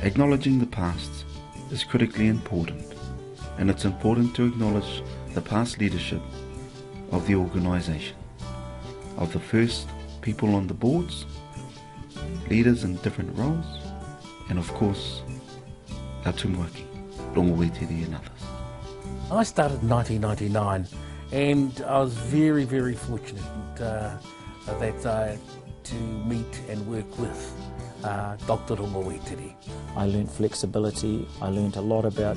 Acknowledging the past is critically important, and it's important to acknowledge the past leadership of the organisation, of the first people on the boards, leaders in different roles, and of course our tumuaki, rongowetere and others. I started in 1999 and I was very, very fortunate to meet and work with Dr. Rongowetere. I learnt flexibility, I learnt a lot about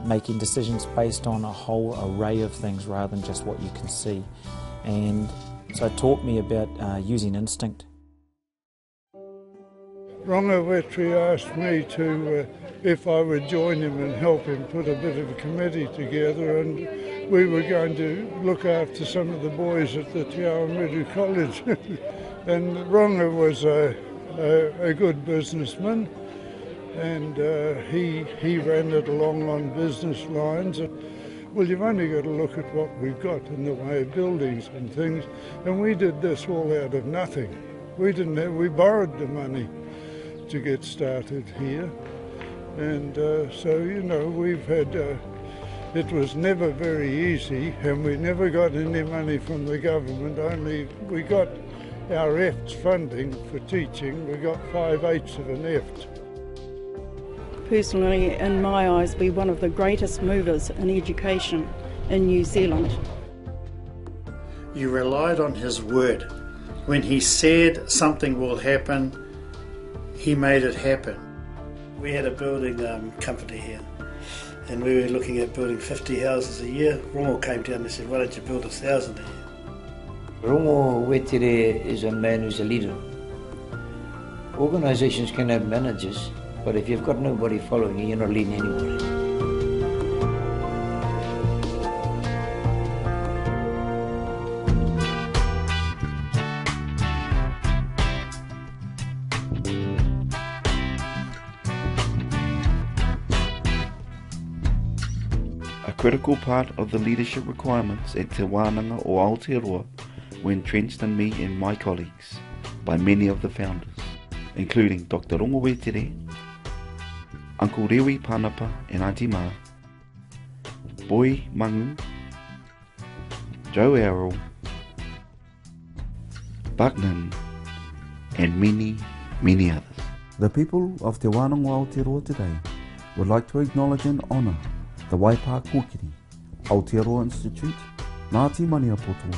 making decisions based on a whole array of things rather than just what you can see. And so it taught me about using instinct. Rongowetere asked me if I would join him and help him put a bit of a committee together, and we were going to look after some of the boys at the Te Wānanga College. And Ronga was a good businessman, and he ran it along on business lines. Well, you've only got to look at what we've got in the way of buildings and things, and we did this all out of nothing. We borrowed the money to get started here, and so, you know, we've had, it was never very easy, and we never got any money from the government, only we got our EFTS funding for teaching. We got 5/8 of an EFT. Personally, in my eyes, we're one of the greatest movers in education in New Zealand. You relied on his word. When he said something will happen, he made it happen. We had a building company here, and we were looking at building 50 houses a year. Rongo came down and said, why don't you build 1,000 a year? Rongowetere is a man who's a leader. Organisations can have managers, but if you've got nobody following you, you're not leading anybody. A critical part of the leadership requirements at Te Wānanga or Aotearoa were entrenched in me and my colleagues by many of the founders, including Dr. Rongowetere, Uncle Rewi Panapa and Auntie Ma, Boy Mangu, Joe Errol, Bucknan, and many, many others. The people of Te Wānanga Aotearoa today would like to acknowledge and honour the Waipa Kōkiri, Aotearoa Institute, Ngāti Maniapoto,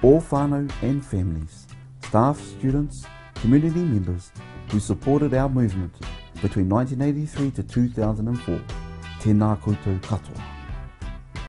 all whānau and families, staff, students, community members who supported our movement between 1983 to 2004. Tēnā koutou katoa.